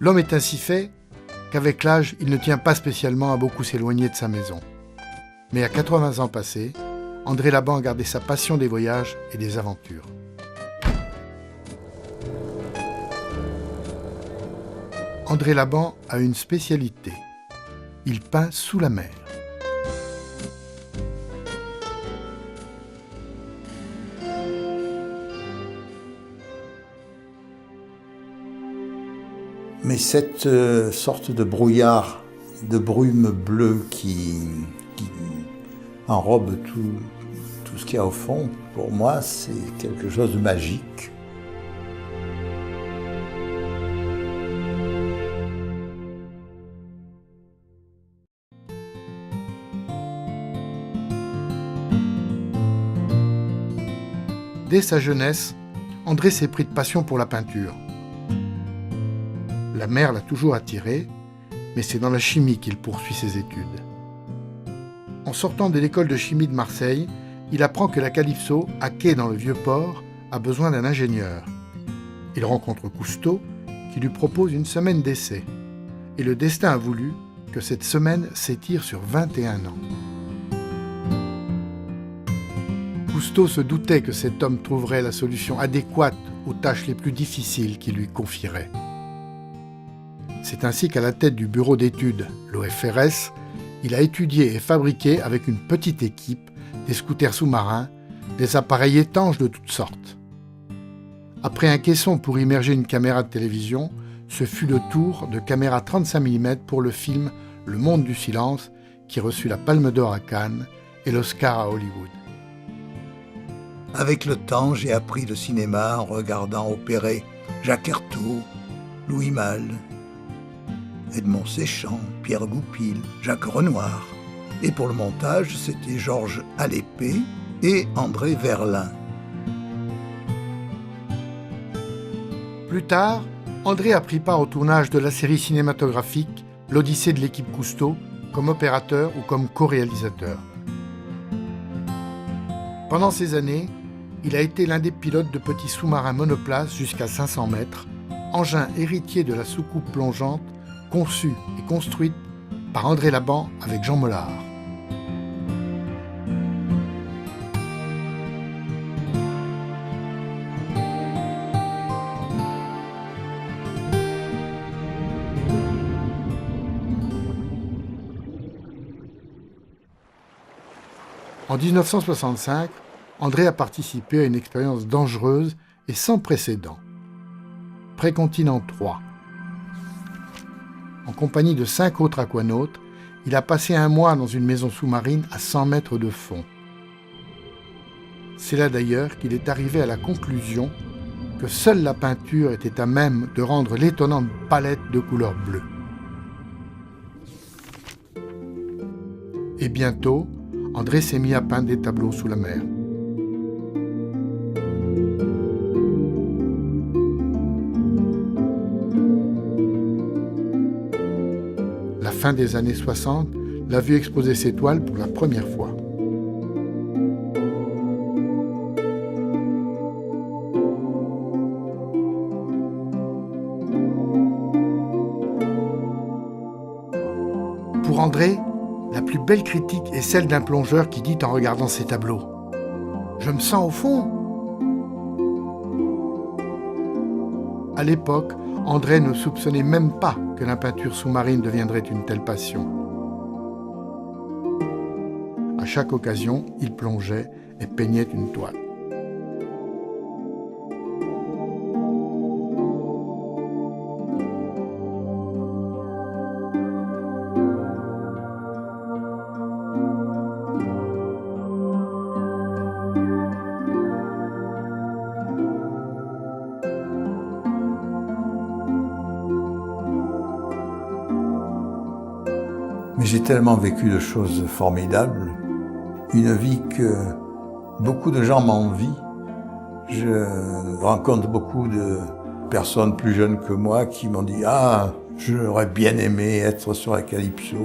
L'homme est ainsi fait qu'avec l'âge, il ne tient pas spécialement à beaucoup s'éloigner de sa maison. Mais à 80 ans passés, André Laban a gardé sa passion des voyages et des aventures. André Laban a une spécialité. Il peint sous la mer. Mais cette sorte de brouillard, de brume bleue qui enrobe tout ce qu'il y a au fond, pour moi, c'est quelque chose de magique. Dès sa jeunesse, André s'est pris de passion pour la peinture. La mer l'a toujours attiré, mais c'est dans la chimie qu'il poursuit ses études. En sortant de l'école de chimie de Marseille, il apprend que la Calypso, à quai dans le Vieux-Port, a besoin d'un ingénieur. Il rencontre Cousteau, qui lui propose une semaine d'essai. Et le destin a voulu que cette semaine s'étire sur 21 ans. Cousteau se doutait que cet homme trouverait la solution adéquate aux tâches les plus difficiles qu'il lui confierait. C'est ainsi qu'à la tête du bureau d'études, l'OFRS, il a étudié et fabriqué avec une petite équipe des scooters sous-marins, des appareils étanches de toutes sortes. Après un caisson pour immerger une caméra de télévision, ce fut le tour de caméra 35 mm pour le film Le Monde du Silence, qui reçut la Palme d'Or à Cannes et l'Oscar à Hollywood. Avec le temps, j'ai appris le cinéma en regardant opérer Jacques Ertaud, Louis Malle, Edmond Séchant, Pierre Goupil, Jacques Renoir. Et pour le montage, c'était Georges Alépée et André Verlin. Plus tard, André a pris part au tournage de la série cinématographique L'Odyssée de l'équipe Cousteau, comme opérateur ou comme co-réalisateur. Pendant ces années, il a été l'un des pilotes de petits sous-marins monoplaces jusqu'à 500 mètres, engin héritier de la soucoupe plongeante, conçue et construite par André Laban avec Jean Mollard. En 1965, André a participé à une expérience dangereuse et sans précédent. Précontinent 3. En compagnie de 5 autres aquanautes, il a passé un mois dans une maison sous-marine à 100 mètres de fond. C'est là d'ailleurs qu'il est arrivé à la conclusion que seule la peinture était à même de rendre l'étonnante palette de couleurs bleues. Et bientôt, André s'est mis à peindre des tableaux sous la mer. La fin des années 60 l'a vu exposer ses toiles pour la première fois. Pour André, la plus belle critique est celle d'un plongeur qui dit en regardant ses tableaux « Je me sens au fond ». À l'époque, André ne soupçonnait même pas que la peinture sous-marine deviendrait une telle passion. À chaque occasion, il plongeait et peignait une toile. Mais j'ai tellement vécu de choses formidables, une vie que beaucoup de gens m'envient. Je rencontre beaucoup de personnes plus jeunes que moi qui m'ont dit « Ah, j'aurais bien aimé être sur la Calypso ».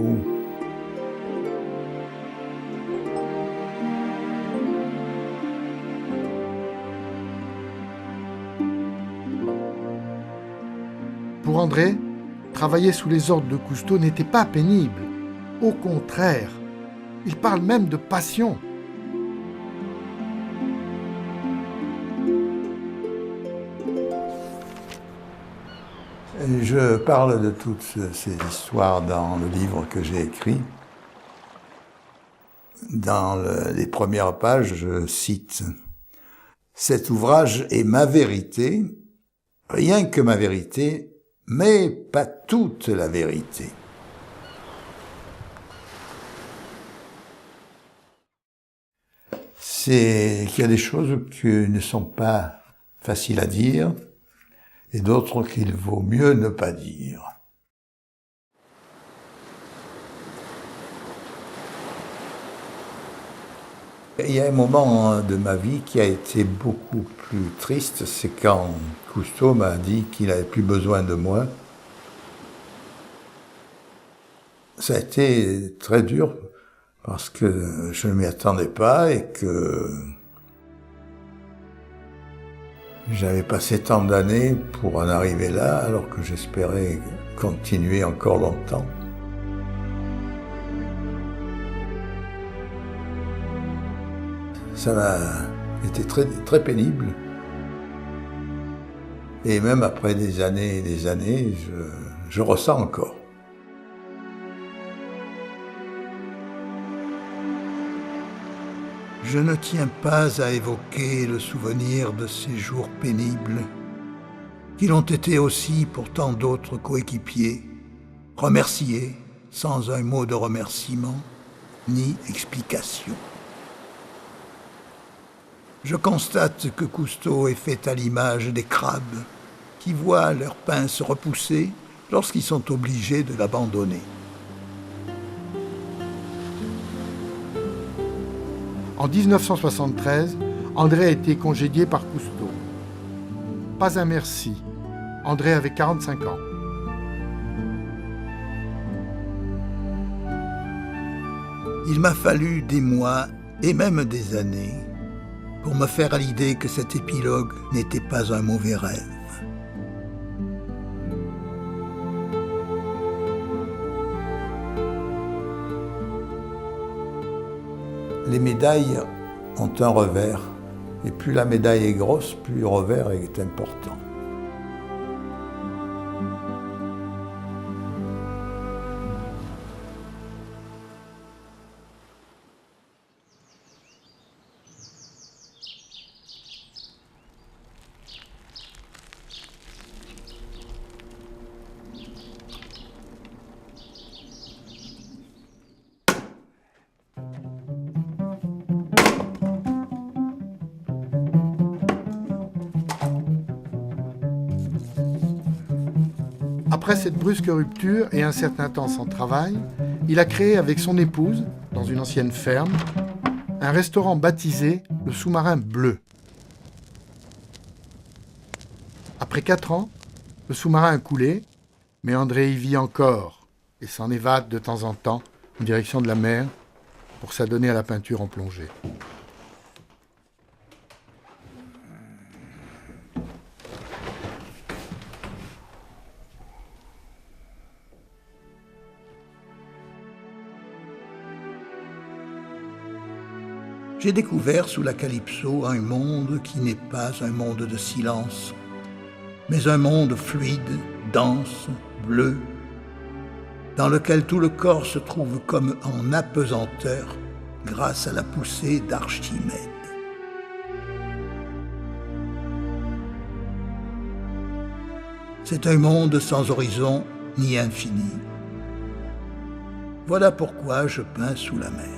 Pour André, travailler sous les ordres de Cousteau n'était pas pénible. Au contraire, il parle même de passion. Je parle de toutes ces histoires dans le livre que j'ai écrit. Dans les premières pages, je cite « Cet ouvrage est ma vérité, rien que ma vérité, mais pas toute la vérité. » C'est qu'il y a des choses qui ne sont pas faciles à dire et d'autres qu'il vaut mieux ne pas dire. Il y a un moment de ma vie qui a été beaucoup plus triste, c'est quand Cousteau m'a dit qu'il n'avait plus besoin de moi. Ça a été très dur parce que je ne m'y attendais pas et que j'avais passé tant d'années pour en arriver là alors que j'espérais continuer encore longtemps. Ça m'a été très, très pénible. Et même après des années et des années, je ressens encore. Je ne tiens pas à évoquer le souvenir de ces jours pénibles, qui l'ont été aussi pour tant d'autres coéquipiers, remerciés sans un mot de remerciement ni explication. Je constate que Cousteau est fait à l'image des crabes qui voient leur pince repousser lorsqu'ils sont obligés de l'abandonner. En 1973, André a été congédié par Cousteau. Pas un merci. André avait 45 ans. Il m'a fallu des mois et même des années pour me faire à l'idée que cet épilogue n'était pas un mauvais rêve. Les médailles ont un revers, et plus la médaille est grosse, plus le revers est important. Après cette brusque rupture et un certain temps sans travail, il a créé avec son épouse, dans une ancienne ferme, un restaurant baptisé le Sous-Marin Bleu. Après 4 ans, le sous-marin a coulé, mais André y vit encore et s'en évade de temps en temps en direction de la mer pour s'adonner à la peinture en plongée. J'ai découvert sous la Calypso un monde qui n'est pas un monde de silence, mais un monde fluide, dense, bleu, dans lequel tout le corps se trouve comme en apesanteur grâce à la poussée d'Archimède. C'est un monde sans horizon ni infini. Voilà pourquoi je peins sous la mer.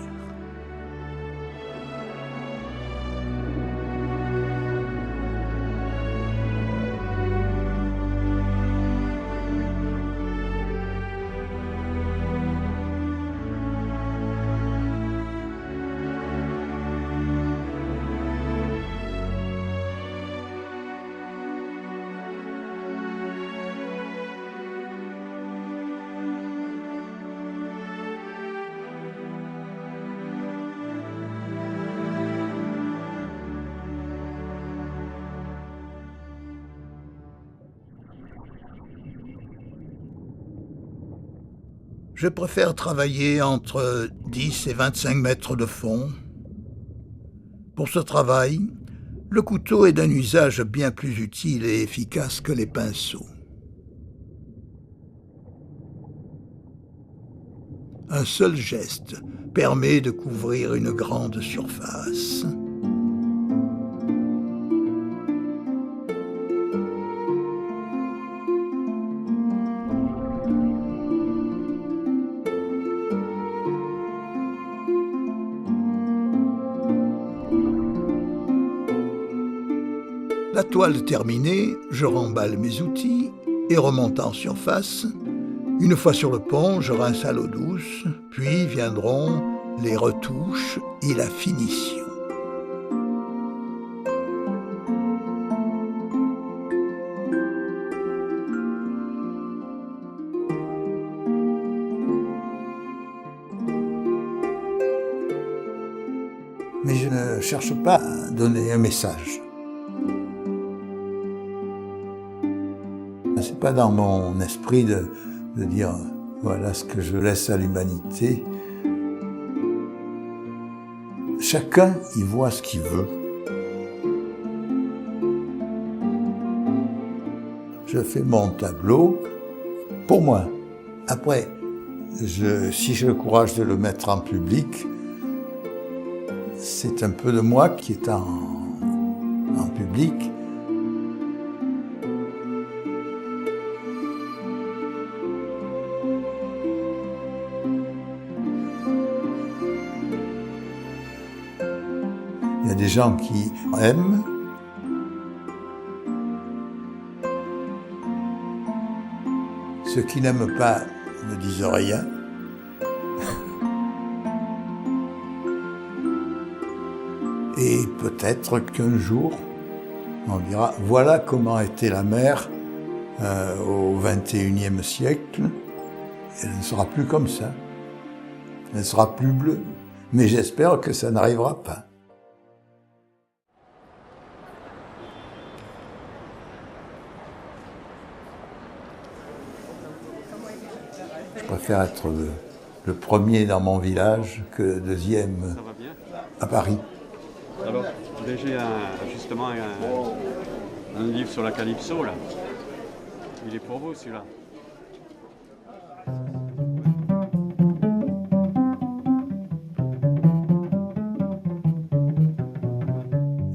Je préfère travailler entre 10 et 25 mètres de fond. Pour ce travail, le couteau est d'un usage bien plus utile et efficace que les pinceaux. Un seul geste permet de couvrir une grande surface. La toile terminée, je remballe mes outils et remonte en surface. Une fois sur le pont, je rince à l'eau douce, puis viendront les retouches et la finition. Mais je ne cherche pas à donner un message. C'est pas dans mon esprit de dire voilà ce que je laisse à l'humanité. Chacun y voit ce qu'il veut. Je fais mon tableau pour moi. Après, si j'ai le courage de le mettre en public, c'est un peu de moi qui est en public. Il y a des gens qui aiment. Ceux qui n'aiment pas ne disent rien. Et peut-être qu'un jour, on dira, voilà comment était la mer au XXIe siècle. Elle ne sera plus comme ça. Elle sera plus bleue. Mais j'espère que ça n'arrivera pas. Je préfère être le premier dans mon village que le deuxième à Paris. Alors, j'ai justement un livre sur la calypso, là. Il est pour vous, celui-là.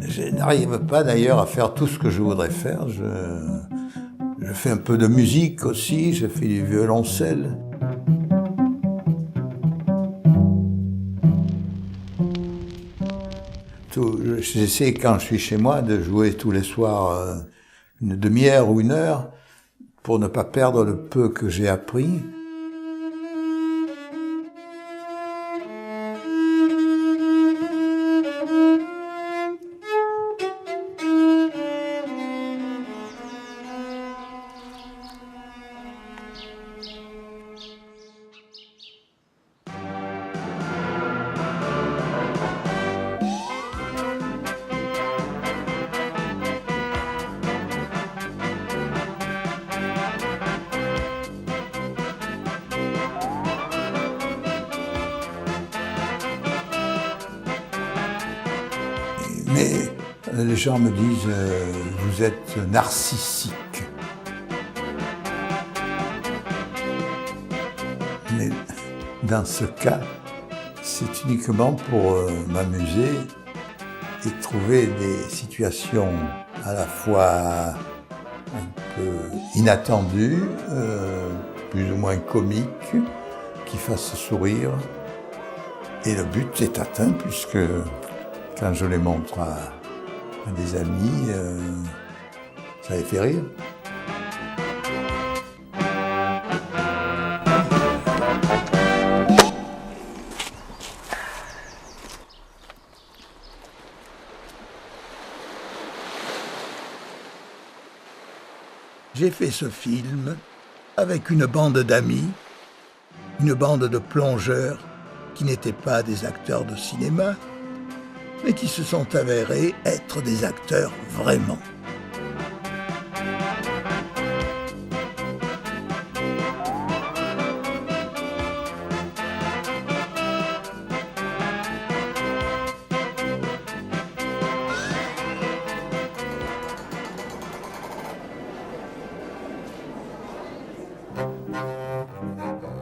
Je n'arrive pas d'ailleurs à faire tout ce que je voudrais faire. Je fais un peu de musique aussi, je fais du violoncelle. J'essaie, quand je suis chez moi, de jouer tous les soirs une demi-heure ou une heure pour ne pas perdre le peu que j'ai appris. Mais les gens me disent vous êtes narcissique. Mais dans ce cas, c'est uniquement pour m'amuser et trouver des situations à la fois un peu inattendues, plus ou moins comiques, qui fassent sourire. Et le but est atteint puisque quand je les montre à des amis, ça les fait rire. J'ai fait ce film avec une bande d'amis, une bande de plongeurs qui n'étaient pas des acteurs de cinéma, mais qui se sont avérés être des acteurs vraiment.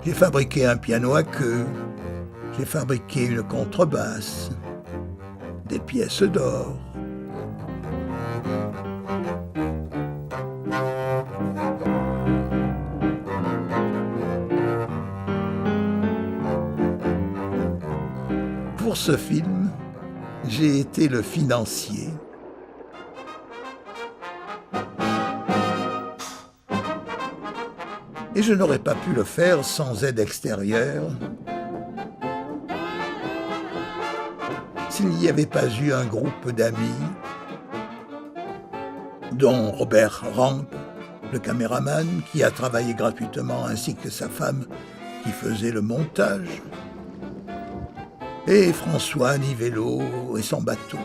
J'ai fabriqué un piano à queue, j'ai fabriqué une contrebasse, des pièces d'or. Pour ce film, j'ai été le financier. Et je n'aurais pas pu le faire sans aide extérieure, s'il n'y avait pas eu un groupe d'amis, dont Robert Rank, le caméraman, qui a travaillé gratuitement, ainsi que sa femme, qui faisait le montage, et François Nivello et son bateau.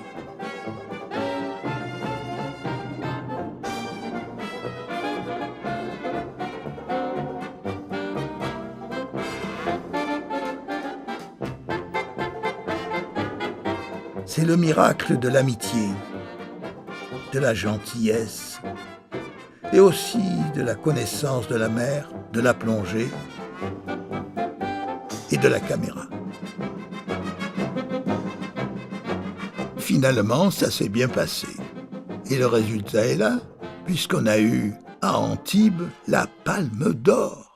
C'est le miracle de l'amitié, de la gentillesse et aussi de la connaissance de la mer, de la plongée et de la caméra. Finalement, ça s'est bien passé. Et le résultat est là, puisqu'on a eu à Antibes la Palme d'Or.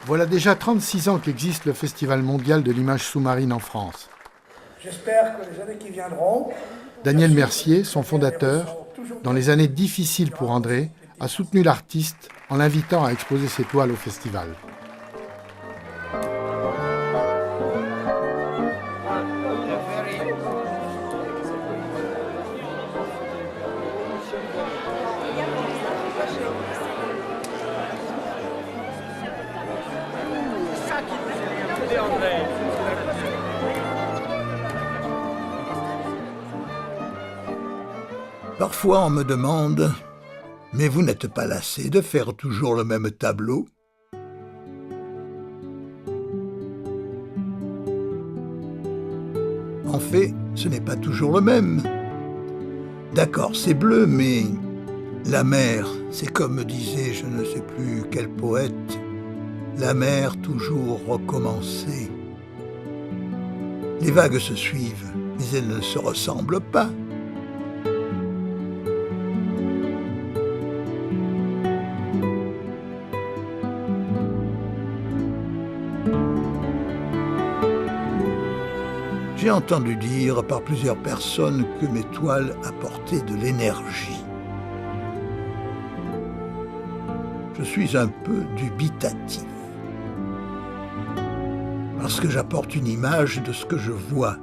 Voilà déjà 36 ans qu'existe le Festival mondial de l'image sous-marine en France. J'espère que les années qui viendront... Daniel Mercier, son fondateur, dans les années difficiles pour André, a soutenu l'artiste en l'invitant à exposer ses toiles au festival. Parfois, on me demande « Mais vous n'êtes pas lassé de faire toujours le même tableau ?» En fait, ce n'est pas toujours le même. D'accord, c'est bleu, mais la mer, c'est comme disait je ne sais plus quel poète, la mer toujours recommencée. Les vagues se suivent, mais elles ne se ressemblent pas. J'ai entendu dire par plusieurs personnes que mes toiles apportaient de l'énergie. Je suis un peu dubitatif, parce que j'apporte une image de ce que je vois.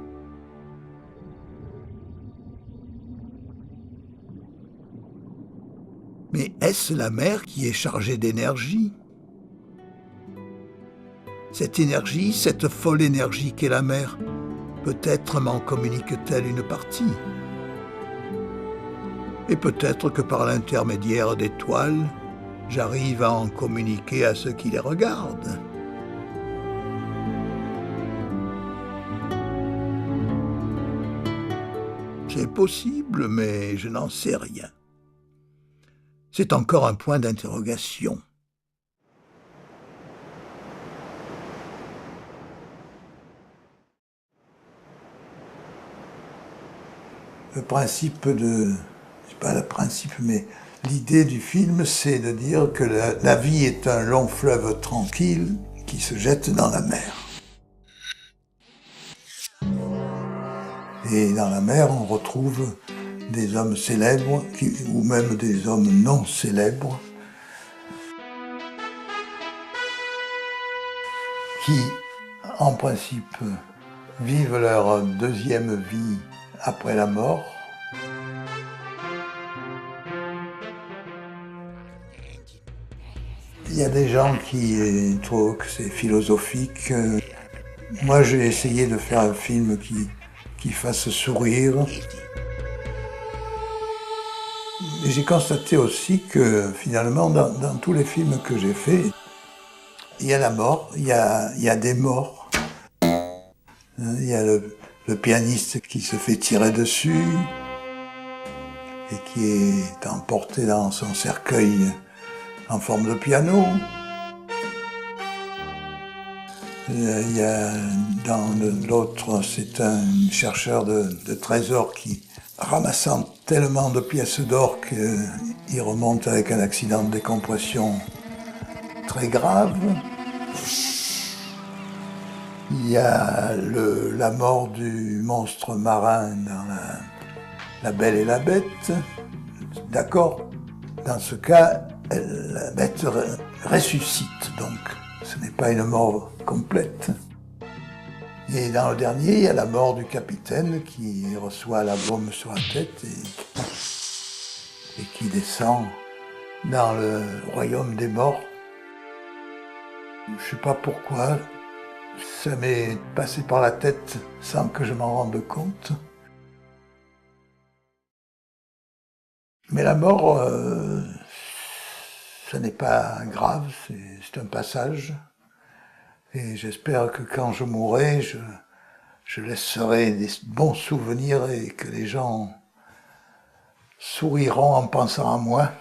Mais est-ce la mer qui est chargée d'énergie ? Cette énergie, cette folle énergie qu'est la mer, peut-être m'en communique-t-elle une partie. Et peut-être que par l'intermédiaire des toiles, j'arrive à en communiquer à ceux qui les regardent. C'est possible, mais je n'en sais rien. C'est encore un point d'interrogation. Le principe pas le principe, mais l'idée du film, c'est de dire que la vie est un long fleuve tranquille qui se jette dans la mer. Et dans la mer, on retrouve des hommes célèbres, ou même des hommes non célèbres, qui, en principe, vivent leur deuxième vie après la mort. Il y a des gens qui trouvent que c'est philosophique. Moi, j'ai essayé de faire un film qui fasse sourire. Et j'ai constaté aussi que finalement, dans tous les films que j'ai faits, il y a la mort, il y a des morts. Il y a le pianiste qui se fait tirer dessus. et qui est emporté dans son cercueil en forme de piano. Il y a dans l'autre, c'est un chercheur de trésors qui, ramassant tellement de pièces d'or qu'il remonte avec un accident de décompression très grave. Il y a la mort du monstre marin dans La Belle et la Bête. D'accord, dans ce cas, la bête ressuscite, donc ce n'est pas une mort complète. Et dans le dernier, il y a la mort du capitaine qui reçoit la bombe sur la tête et qui descend dans le royaume des morts. Je ne sais pas pourquoi, ça m'est passé par la tête sans que je m'en rende compte. Mais la mort, ce n'est pas grave, c'est un passage. Et j'espère que quand je mourrai, je laisserai des bons souvenirs et que les gens souriront en pensant à moi.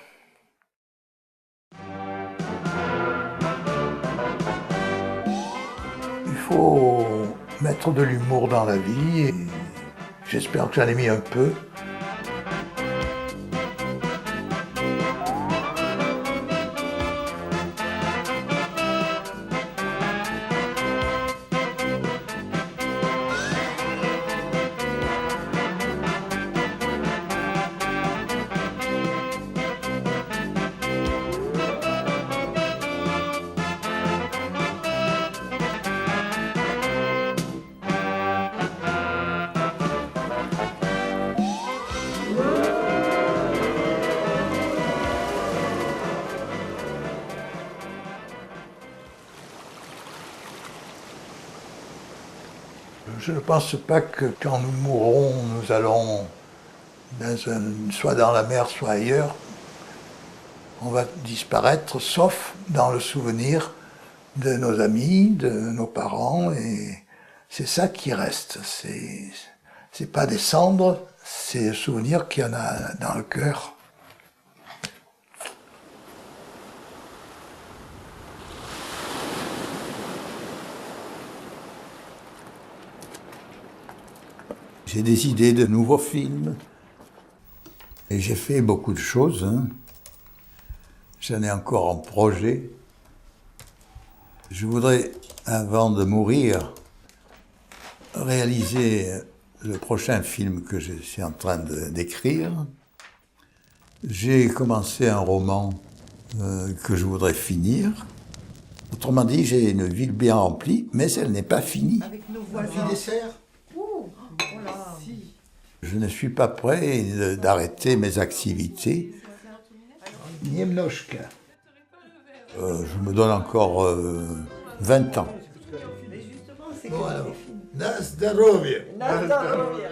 Il faut mettre de l'humour dans la vie et j'espère que j'en ai mis un peu. Je ne pense pas que quand nous mourrons, nous allons soit dans la mer, soit ailleurs. On va disparaître, sauf dans le souvenir de nos amis, de nos parents, et c'est ça qui reste. C'est pas des cendres, c'est le souvenir qu'il y en a dans le cœur. J'ai des idées de nouveaux films. Et j'ai fait beaucoup de choses. Hein. J'en ai encore en projet. Je voudrais, avant de mourir, réaliser le prochain film que je suis en train d'écrire. J'ai commencé un roman que je voudrais finir. Autrement dit, j'ai une ville bien remplie, mais elle n'est pas finie. Avec nos voisins. dessert. Je ne suis pas prêt d'arrêter mes activités. Niemnoshka. Je me donne encore 20 ans. Bon alors, na zdarowie. Na zdrowie.